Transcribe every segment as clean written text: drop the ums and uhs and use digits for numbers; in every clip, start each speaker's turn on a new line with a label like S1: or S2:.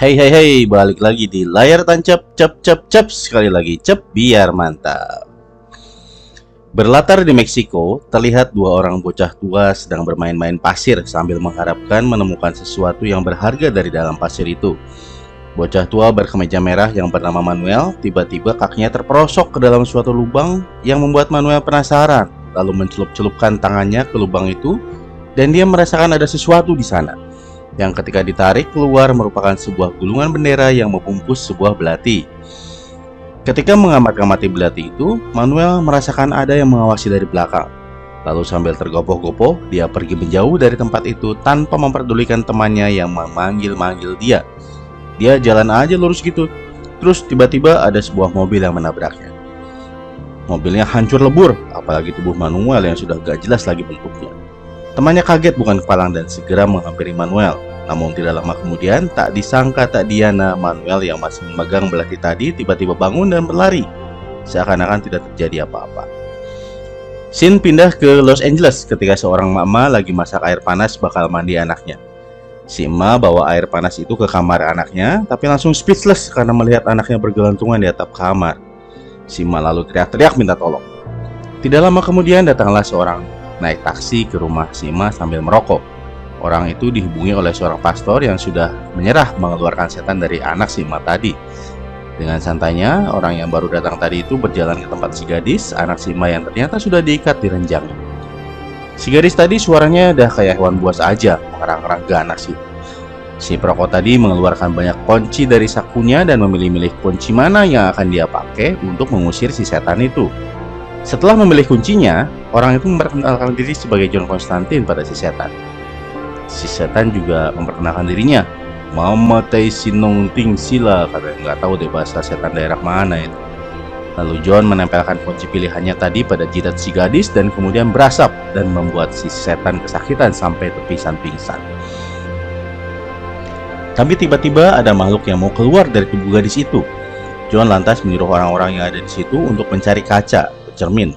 S1: Balik lagi di layar tancap, cap, sekali lagi, cep biar mantap. Berlatar di Meksiko, terlihat dua orang bocah tua sedang bermain-main pasir sambil mengharapkan menemukan sesuatu yang berharga dari dalam pasir itu. Bocah tua berkemeja merah yang bernama Manuel, tiba-tiba kakinya terperosok ke dalam suatu lubang yang membuat Manuel penasaran, lalu mencelup-celupkan tangannya ke lubang itu, dan dia merasakan ada sesuatu di sana yang ketika ditarik keluar merupakan sebuah gulungan bendera yang membungkus sebuah belati. Ketika mengamati belati itu, Manuel merasakan ada yang mengawasi dari belakang. Lalu sambil tergopoh-gopoh, dia pergi menjauh dari tempat itu tanpa memperdulikan temannya yang memanggil-manggil dia. Dia jalan aja lurus gitu. Terus tiba-tiba ada sebuah mobil yang menabraknya. Mobilnya hancur lebur, apalagi tubuh Manuel yang sudah gak jelas lagi bentuknya. Temannya kaget bukan kepalang dan segera menghampiri Manuel. Namun tidak lama kemudian, tak disangka tak diana, Manuel yang masih memegang belati tadi tiba-tiba bangun dan berlari, seakan-akan tidak terjadi apa-apa. Scene pindah ke Los Angeles ketika seorang mama lagi masak air panas bakal mandi anaknya. Si emak bawa air panas itu ke kamar anaknya, tapi langsung speechless karena melihat anaknya bergelantungan di atap kamar. Si emak lalu teriak-teriak minta tolong. Tidak lama kemudian datanglah seorang naik taksi ke rumah si emak sambil merokok. Orang itu dihubungi oleh seorang pastor yang sudah menyerah mengeluarkan setan dari anak si emak tadi. Dengan santainya, orang yang baru datang tadi itu berjalan ke tempat si gadis, anak si emak yang ternyata sudah diikat di ranjangnya. Si gadis tadi suaranya udah kayak hewan buas aja, mengerang-kerang ganas sih. Si perokok tadi mengeluarkan banyak kunci dari sakunya dan memilih-milih kunci mana yang akan dia pakai untuk mengusir si setan itu. Setelah memilih kuncinya, orang itu memperkenalkan diri sebagai John Constantine pada si setan. Si setan juga memperkenalkan dirinya, Mama Tei Sinong Ting Sila, katanya. Nggak tahu deh bahasa setan daerah mana itu. Lalu John menempelkan kunci pilihannya tadi pada jidat si gadis dan kemudian berasap dan membuat si setan kesakitan sampai tepisan pingsan. Tapi tiba-tiba ada makhluk yang mau keluar dari tubuh gadis itu. John lantas menyuruh orang-orang yang ada di situ untuk mencari kaca, cermin.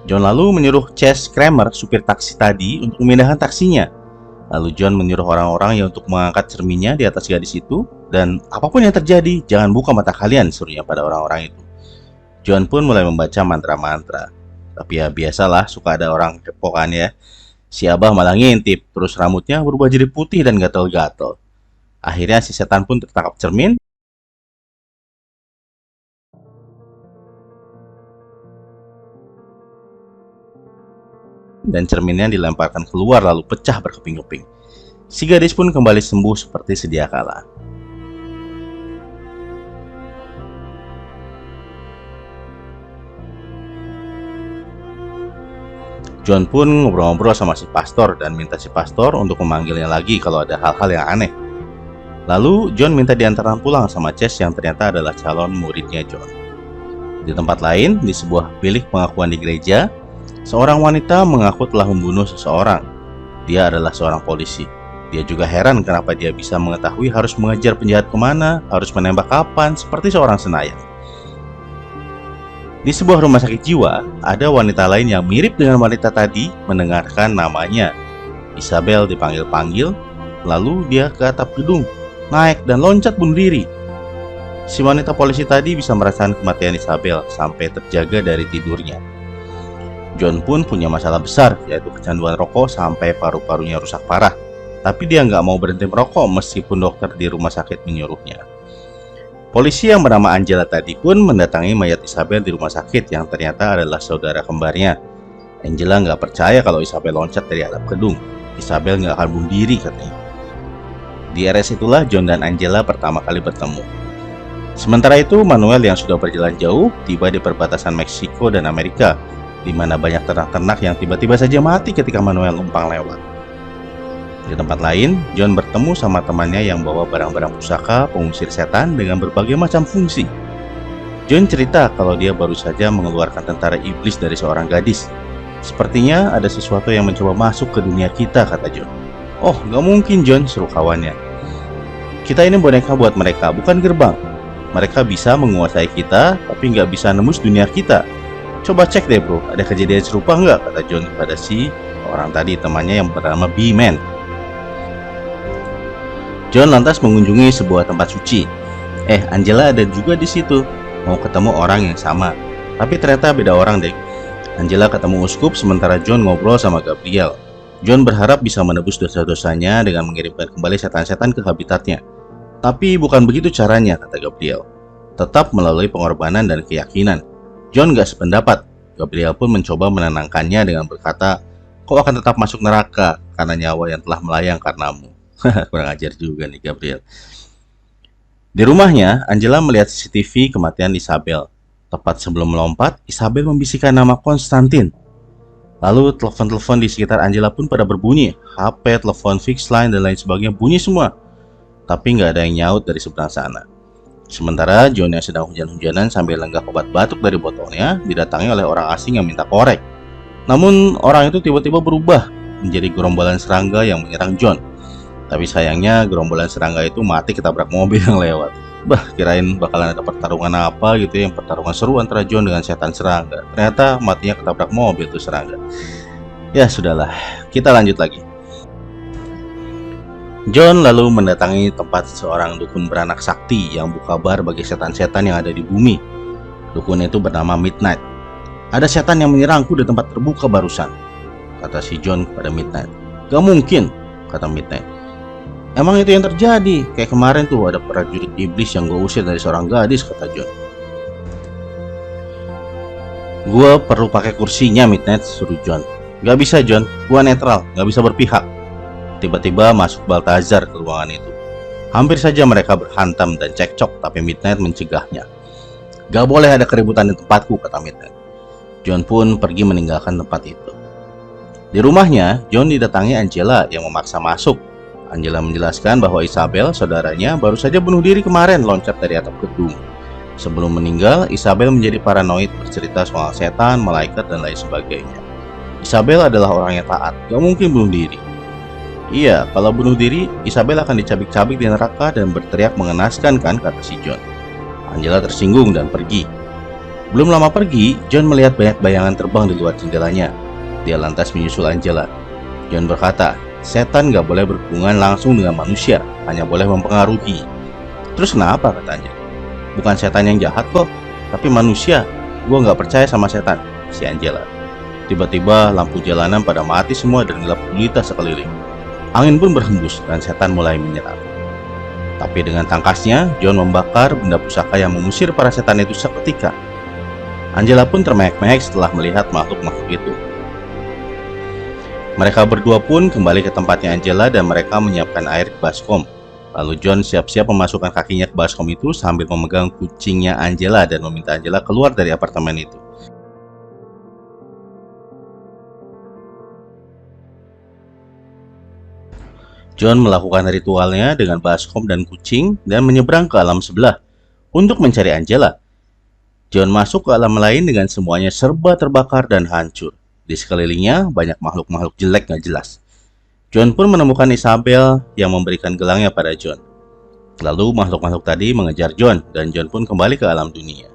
S1: John lalu menyuruh Chase Kramer, supir taksi tadi, untuk memindahkan taksinya. Lalu John menyuruh orang-orang yang untuk mengangkat cerminnya di atas gadis itu, dan apapun yang terjadi, jangan buka mata kalian, suruhnya pada orang-orang itu. John pun mulai membaca mantra-mantra. Tapi ya biasalah, suka ada orang kepo kan ya. Si Abah malah ngintip, terus rambutnya berubah jadi putih dan gatal-gatal. Akhirnya si setan pun tertangkap cermin, dan cerminnya dilemparkan keluar lalu pecah berkeping-keping. Si gadis pun kembali sembuh seperti sedia kala. John pun ngobrol-ngobrol sama si pastor dan minta si pastor untuk memanggilnya lagi kalau ada hal-hal yang aneh. Lalu John minta diantarkan pulang sama Chase yang ternyata adalah calon muridnya John. Di tempat lain, di sebuah bilik pengakuan di gereja, seorang wanita mengaku telah membunuh seseorang. Dia adalah seorang polisi. Dia juga heran kenapa dia bisa mengetahui harus mengejar penjahat kemana, harus menembak kapan, seperti seorang senayan. Di sebuah rumah sakit jiwa, ada wanita lain yang mirip dengan wanita tadi mendengarkan namanya. Isabel dipanggil-panggil, lalu dia ke atap gedung, naik dan loncat bunuh diri. Si wanita polisi tadi bisa merasakan kematian Isabel sampai terjaga dari tidurnya. John pun punya masalah besar, yaitu kecanduan rokok sampai paru-parunya rusak parah. Tapi dia nggak mau berhenti merokok meskipun dokter di rumah sakit menyuruhnya. Polisi yang bernama Angela tadi pun mendatangi mayat Isabel di rumah sakit yang ternyata adalah saudara kembarnya. Angela nggak percaya kalau Isabel loncat dari atap gedung. Isabel nggak akan bunuh diri, katanya. Di RS itulah John dan Angela pertama kali bertemu. Sementara itu, Manuel yang sudah berjalan jauh tiba di perbatasan Meksiko dan Amerika, di mana banyak ternak-ternak yang tiba-tiba saja mati ketika Manuel numpang lewat. Di tempat lain, John bertemu sama temannya yang bawa barang-barang pusaka pengusir setan dengan berbagai macam fungsi. John cerita kalau dia baru saja mengeluarkan tentara iblis dari seorang gadis. Sepertinya ada sesuatu yang mencoba masuk ke dunia kita, kata John. Oh, gak mungkin John, seru kawannya. Kita ini boneka buat mereka, bukan gerbang. Mereka bisa menguasai kita, tapi nggak bisa nembus dunia kita. Coba cek deh bro, ada kejadian serupa nggak, kata John kepada si orang tadi, temannya yang bernama B-Man. John lantas mengunjungi sebuah tempat suci. Angela ada juga di situ, mau ketemu orang yang sama. Tapi ternyata beda orang deh. Angela ketemu uskup sementara John ngobrol sama Gabriel. John berharap bisa menebus dosa-dosanya dengan mengirimkan kembali setan-setan ke habitatnya. Tapi bukan begitu caranya, kata Gabriel. Tetap melalui pengorbanan dan keyakinan. John gak sependapat. Gabriel pun mencoba menenangkannya dengan berkata, kau akan tetap masuk neraka karena nyawa yang telah melayang karenamu. Kurang ajar juga nih Gabriel. Di rumahnya, Angela melihat CCTV kematian Isabel. Tepat sebelum melompat, Isabel membisikkan nama Konstantin. Lalu telepon-telepon di sekitar Angela pun pada berbunyi. HP, telepon fixed line, dan lain sebagainya bunyi semua. Tapi nggak ada yang nyaut dari seberang sana. Sementara John yang sedang hujan-hujanan sambil lenggah obat batuk dari botolnya didatangi oleh orang asing yang minta korek. Namun orang itu tiba-tiba berubah menjadi gerombolan serangga yang menyerang John. Tapi sayangnya gerombolan serangga itu mati ketabrak mobil yang lewat. Kirain bakalan ada pertarungan apa gitu ya, yang pertarungan seru antara John dengan setan serangga. Ternyata matinya ketabrak mobil tuh serangga. Ya sudahlah, kita lanjut lagi. John lalu mendatangi tempat seorang dukun beranak sakti yang buka bar bagi setan-setan yang ada di bumi. Dukun itu bernama Midnight. Ada setan yang menyerangku di tempat terbuka barusan, kata si John kepada Midnight. Gak mungkin, kata Midnight. Emang itu yang terjadi? Kayak kemarin tuh ada prajurit iblis yang gue usir dari seorang gadis, kata John. Gue perlu pakai kursinya, Midnight, suruh John. Gak bisa John, gue netral, gak bisa berpihak. Tiba-tiba masuk Baltazar ke ruangan itu. Hampir saja mereka berhantam dan cekcok, tapi Midnight mencegahnya. Gak boleh ada keributan di tempatku, kata Midnight. John pun pergi meninggalkan tempat itu. Di rumahnya, John didatangi Angela yang memaksa masuk. Angela menjelaskan bahwa Isabel, saudaranya, baru saja bunuh diri kemarin loncat dari atap gedung. Sebelum meninggal, Isabel menjadi paranoid bercerita soal setan, malaikat, dan lain sebagainya. Isabel adalah orang yang taat, gak mungkin bunuh diri. Iya, kalau bunuh diri, Isabel akan dicabik-cabik di neraka dan berteriak mengenaskan kan, kata si John. Angela tersinggung dan pergi. Belum lama pergi, John melihat banyak bayangan terbang di luar jendelanya. Dia lantas menyusul Angela. John berkata, setan gak boleh berhubungan langsung dengan manusia, hanya boleh mempengaruhi. Terus kenapa, katanya? Bukan setan yang jahat kok, tapi manusia. Gua gak percaya sama setan, si Angela. Tiba-tiba lampu jalanan pada mati semua dan gelap gulita sekeliling. Angin pun berhembus dan setan mulai menyerang. Tapi dengan tangkasnya, John membakar benda pusaka yang mengusir para setan itu seketika. Angela pun termehek-mehek setelah melihat makhluk-makhluk itu. Mereka berdua pun kembali ke tempatnya Angela dan mereka menyiapkan air ke baskom. Lalu John siap-siap memasukkan kakinya ke baskom itu sambil memegang kucingnya Angela dan meminta Angela keluar dari apartemen itu. John melakukan ritualnya dengan baskom dan kucing dan menyeberang ke alam sebelah untuk mencari Angela. John masuk ke alam lain dengan semuanya serba terbakar dan hancur. Di sekelilingnya banyak makhluk-makhluk jelek gak jelas. John pun menemukan Isabel yang memberikan gelangnya pada John. Lalu makhluk-makhluk tadi mengejar John dan John pun kembali ke alam dunia.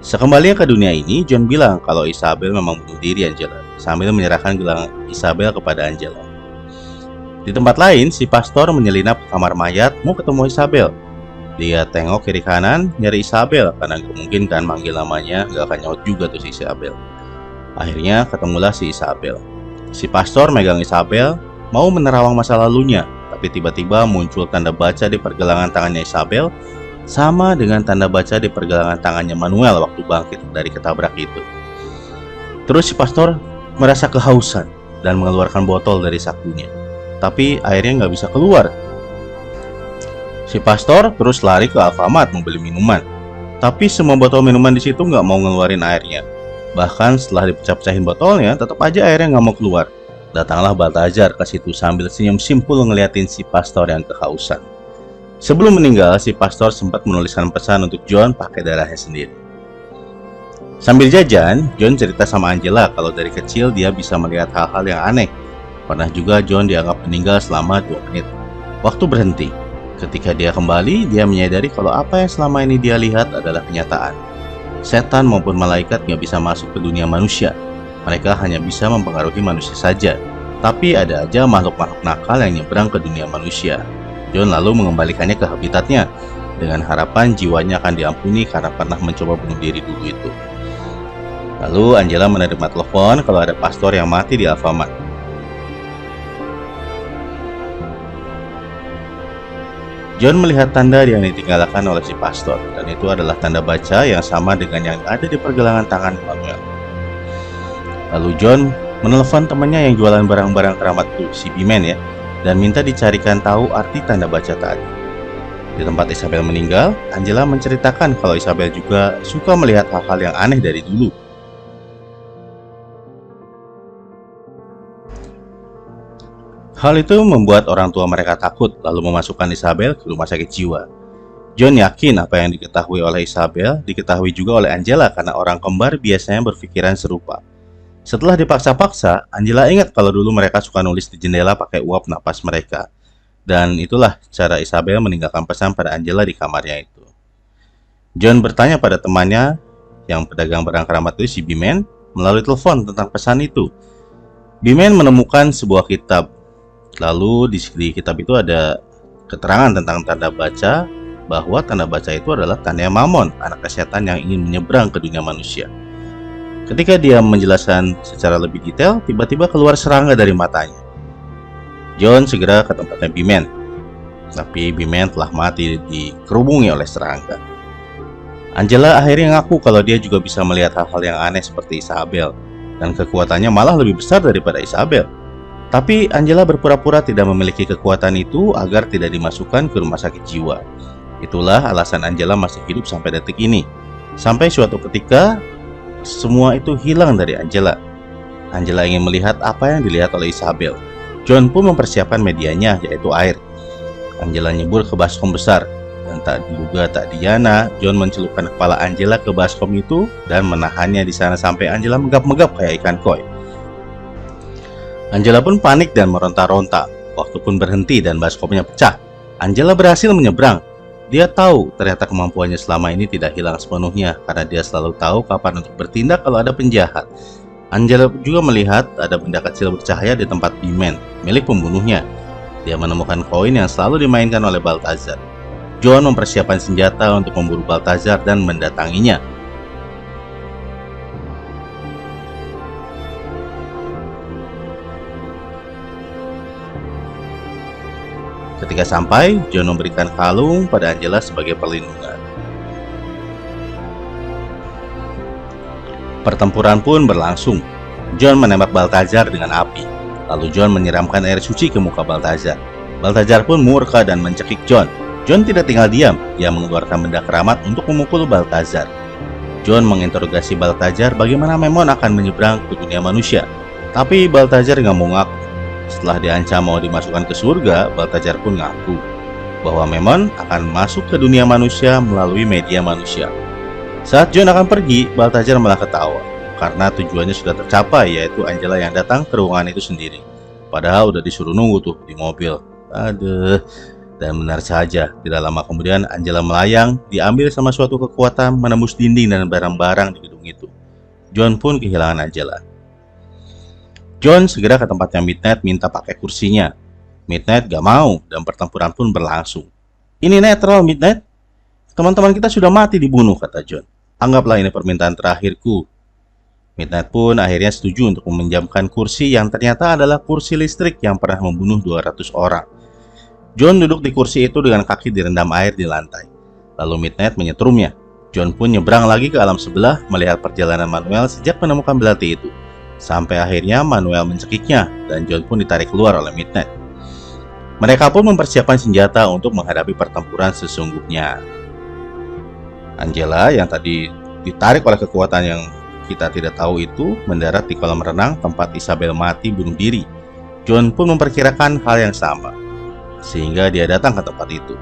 S1: Sekembalinya ke dunia ini, John bilang kalau Isabel memang bunuh diri Angela, sambil menyerahkan gelang Isabel kepada Angela. Di tempat lain, si pastor menyelinap ke kamar mayat mau ketemu Isabel. Dia tengok kiri kanan, nyari Isabel, karena gak mungkin kan manggil namanya, gak akan nyaut juga tuh si Isabel. Akhirnya ketemulah si Isabel. Si pastor megang Isabel, mau menerawang masa lalunya, tapi tiba-tiba muncul tanda baca di pergelangan tangannya Isabel, sama dengan tanda baca di pergelangan tangannya Manuel waktu bangkit dari ketabrak itu. Terus si pastor merasa kehausan dan mengeluarkan botol dari sakunya. Tapi airnya nggak bisa keluar. Si pastor terus lari ke Alfamart membeli minuman. Tapi semua botol minuman di situ nggak mau ngeluarin airnya. Bahkan setelah dipecah-pecahin botolnya, tetap aja airnya nggak mau keluar. Datanglah Baltazar ke situ sambil senyum simpul ngeliatin si pastor yang kehausan. Sebelum meninggal, si pastor sempat menuliskan pesan untuk John pakai darahnya sendiri. Sambil jajan, John cerita sama Angela kalau dari kecil dia bisa melihat hal-hal yang aneh. Pernah juga John dianggap meninggal selama 2 menit. Waktu berhenti, Ketika dia kembali, dia menyadari kalau apa yang selama ini dia lihat adalah kenyataan. Setan maupun malaikat nggak bisa masuk ke dunia manusia. Mereka hanya bisa mempengaruhi manusia saja. Tapi ada aja makhluk-makhluk nakal yang nyebrang ke dunia manusia. John lalu mengembalikannya ke habitatnya dengan harapan jiwanya akan diampuni karena pernah mencoba bunuh diri dulu itu. Lalu Angela menerima telepon kalau ada pastor yang mati di Alfamart. John melihat tanda yang ditinggalkan oleh si pastor, dan itu adalah tanda baca yang sama dengan yang ada di pergelangan tangan Manuel. Lalu John menelpon temannya yang jualan barang-barang keramat itu, si Bimen ya, dan minta dicarikan tahu arti tanda baca tadi. Di tempat Isabel meninggal, Angela menceritakan kalau Isabel juga suka melihat hal-hal yang aneh dari dulu. Hal itu membuat orang tua mereka takut, lalu memasukkan Isabel ke rumah sakit jiwa. John yakin apa yang diketahui oleh Isabel diketahui juga oleh Angela karena orang kembar biasanya berpikiran serupa. Setelah dipaksa-paksa, Angela ingat kalau dulu mereka suka nulis di jendela pakai uap napas mereka. Dan itulah cara Isabel meninggalkan pesan pada Angela di kamarnya itu. John bertanya pada temannya yang pedagang barang keramat itu, si Bimen, melalui telepon tentang pesan itu. Bimen menemukan sebuah kitab. Lalu di kitab itu ada keterangan tentang tanda baca, bahwa tanda baca itu adalah tanda Mammon, anak setan yang ingin menyeberang ke dunia manusia. Ketika dia menjelaskan secara lebih detail, tiba-tiba keluar serangga dari matanya. John segera ke tempatnya Bimen, tapi Bimen telah mati dikerubungi oleh serangga. Angela akhirnya ngaku kalau dia juga bisa melihat hal-hal yang aneh seperti Isabel, dan kekuatannya malah lebih besar daripada Isabel. Tapi Angela berpura-pura tidak memiliki kekuatan itu agar tidak dimasukkan ke rumah sakit jiwa. Itulah alasan Angela masih hidup sampai detik ini. Sampai suatu ketika, semua itu hilang dari Angela. Angela ingin melihat apa yang dilihat oleh Isabel. John pun mempersiapkan medianya, yaitu air. Angela nyebur ke baskom besar. Dan tak diduga tak diana, John mencelupkan kepala Angela ke baskom itu dan menahannya di sana sampai Angela megap-megap kayak ikan koi. Angela pun panik dan meronta-ronta. Waktu pun berhenti dan baskomnya pecah. Angela berhasil menyeberang. Dia tahu ternyata kemampuannya selama ini tidak hilang sepenuhnya karena dia selalu tahu kapan untuk bertindak kalau ada penjahat. Angela juga melihat ada benda kecil bercahaya di tempat Bimen, milik pembunuhnya. Dia menemukan koin yang selalu dimainkan oleh Balthazar. John mempersiapkan senjata untuk memburu Balthazar dan mendatanginya. Ketika sampai, John memberikan kalung pada Angela sebagai perlindungan. Pertempuran pun berlangsung. John menembak Balthazar dengan api. Lalu John menyiramkan air suci ke muka Balthazar. Balthazar pun murka dan mencekik John. John tidak tinggal diam. Dia mengeluarkan benda keramat untuk memukul Balthazar. John menginterogasi Balthazar bagaimana Mammon akan menyeberang ke dunia manusia. Tapi Balthazar nggak mau ngaku. Setelah diancam mau dimasukkan ke surga, Balthazar pun ngaku bahwa Mammon akan masuk ke dunia manusia melalui media manusia. Saat John akan pergi, Balthazar malah ketawa karena tujuannya sudah tercapai, yaitu Angela yang datang ke ruangan itu sendiri. Padahal udah disuruh nunggu tuh di mobil. Dan benar saja, tidak lama kemudian Angela melayang, diambil sama suatu kekuatan menembus dinding dan barang-barang di gedung itu. John pun kehilangan Angela. John segera ke tempatnya Midnight minta pakai kursinya. Midnight gak mau dan pertempuran pun berlangsung. Ini netral Midnight. Teman-teman kita sudah mati dibunuh, kata John. Anggaplah ini permintaan terakhirku. Midnight pun akhirnya setuju untuk meminjamkan kursi yang ternyata adalah kursi listrik yang pernah membunuh 200 orang. John duduk di kursi itu dengan kaki direndam air di lantai. Lalu Midnight menyetrumnya. John pun nyebrang lagi ke alam sebelah melihat perjalanan Manuel sejak menemukan belati itu. Sampai akhirnya Manuel mencekiknya dan John pun ditarik keluar oleh Midnight. Mereka pun mempersiapkan senjata untuk menghadapi pertempuran sesungguhnya. Angela yang tadi ditarik oleh kekuatan yang kita tidak tahu itu mendarat di kolam renang tempat Isabel mati bunuh diri. John pun memperkirakan hal yang sama, sehingga dia datang ke tempat itu.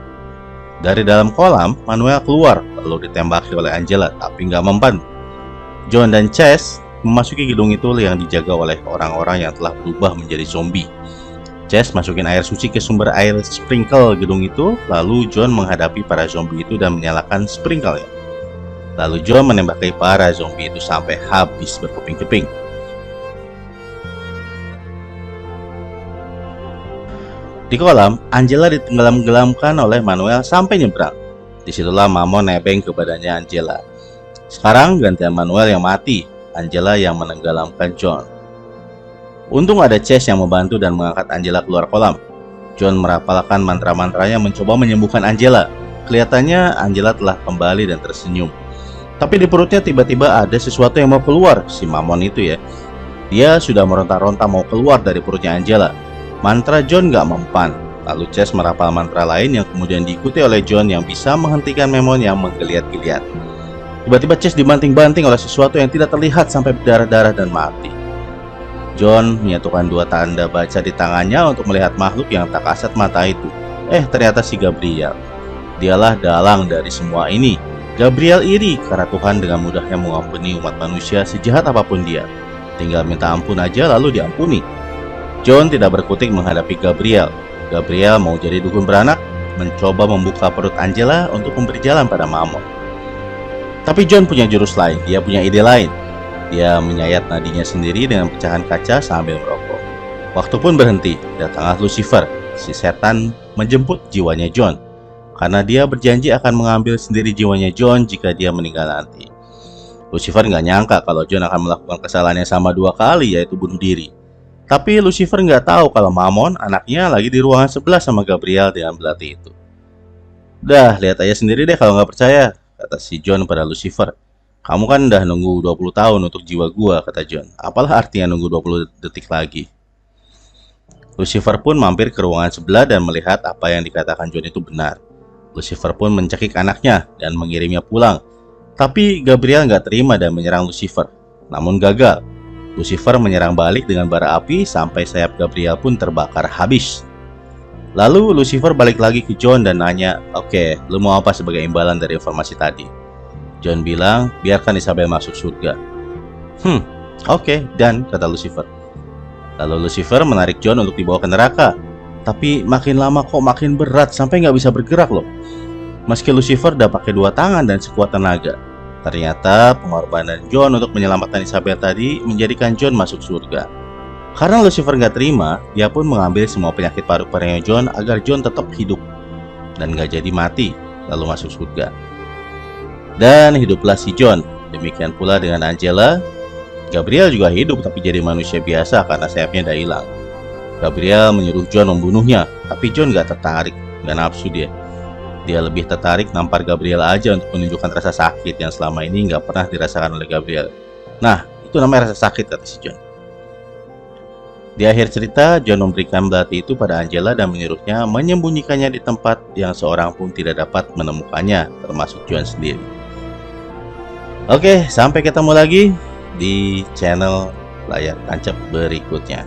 S1: Dari dalam kolam, Manuel keluar lalu ditembaki oleh Angela, tapi nggak mempan. John dan Chase memasuki gedung itu yang dijaga oleh orang-orang yang telah berubah menjadi zombie. Chase masukin air suci ke sumber air sprinkle gedung itu, lalu John menghadapi para zombie itu dan menyalakan sprinkle-nya. Lalu John menembaki para zombie itu sampai habis berkeping-keping. Di kolam, Angela ditenggelam-gelamkan oleh Manuel sampai nyebrang. Disitulah Mamon nebeng ke badannya Angela. Sekarang gantian Manuel yang mati, Angela yang menenggelamkan John. Untung ada Chase yang membantu dan mengangkat Angela keluar kolam. John merapalkan mantra-mantranya mencoba menyembuhkan Angela. Kelihatannya Angela telah kembali dan tersenyum. Tapi di perutnya tiba-tiba ada sesuatu yang mau keluar, si Mamon itu ya. Dia sudah meronta-ronta mau keluar dari perutnya Angela. Mantra John gak mempan. Lalu Chase merapal mantra lain yang kemudian diikuti oleh John yang bisa menghentikan Mamon yang menggeliat-geliat. Tiba-tiba Chase dibanting-banting oleh sesuatu yang tidak terlihat sampai berdarah-darah dan mati. John menyatukan dua tanda baca di tangannya untuk melihat makhluk yang tak kasat mata itu. Ternyata si Gabriel. Dialah dalang dari semua ini. Gabriel iri karena Tuhan dengan mudahnya mengampuni umat manusia sejahat apapun dia. Tinggal minta ampun aja lalu diampuni. John tidak berkutik menghadapi Gabriel. Gabriel mau jadi dukun beranak, mencoba membuka perut Angela untuk memberi jalan pada Mamon. Tapi John punya jurus lain, dia punya ide lain. Dia menyayat nadinya sendiri dengan pecahan kaca sambil merokok. Waktu pun berhenti, datanglah Lucifer, si setan menjemput jiwanya John. Karena dia berjanji akan mengambil sendiri jiwanya John jika dia meninggal nanti. Lucifer nggak nyangka kalau John akan melakukan kesalahan yang sama 2 kali, yaitu bunuh diri. Tapi Lucifer nggak tahu kalau Mamon, anaknya, lagi di ruangan sebelah sama Gabriel dengan belati itu. Dah, lihat aja sendiri deh kalau nggak percaya, kata si John pada Lucifer. Kamu kan udah nunggu 20 tahun untuk jiwa gua, kata John. Apalah artinya nunggu 20 detik lagi? Lucifer pun mampir ke ruangan sebelah dan melihat apa yang dikatakan John itu benar. Lucifer pun mencekik anaknya dan mengirimnya pulang. Tapi Gabriel nggak terima dan menyerang Lucifer. Namun gagal. Lucifer menyerang balik dengan bara api sampai sayap Gabriel pun terbakar habis. Lalu Lucifer balik lagi ke John dan nanya, "Oke, lu mau apa sebagai imbalan dari informasi tadi?" John bilang, "Biarkan Isabel masuk surga." Oke, dan kata Lucifer. Lalu Lucifer menarik John untuk dibawa ke neraka. Tapi makin lama kok makin berat sampai nggak bisa bergerak loh. Meski Lucifer udah pakai 2 tangan dan sekuat tenaga. Ternyata pengorbanan John untuk menyelamatkan Isabel tadi menjadikan John masuk surga. Karena Lucifer nggak terima, dia pun mengambil semua penyakit paru-parunya John agar John tetap hidup dan nggak jadi mati, lalu masuk surga. Dan hiduplah si John. Demikian pula dengan Angela. Gabriel juga hidup tapi jadi manusia biasa karena sayapnya udah hilang. Gabriel menyuruh John membunuhnya, tapi John gak tertarik, gak nafsu dia. Dia lebih tertarik nampar Gabriel aja untuk menunjukkan rasa sakit yang selama ini gak pernah dirasakan oleh Gabriel. Nah, itu namanya rasa sakit, kata si John. Di akhir cerita, John memberikan belati itu pada Angela dan menyuruhnya menyembunyikannya di tempat yang seorang pun tidak dapat menemukannya, termasuk John sendiri. Oke, sampai ketemu lagi di channel Layar Tancap berikutnya.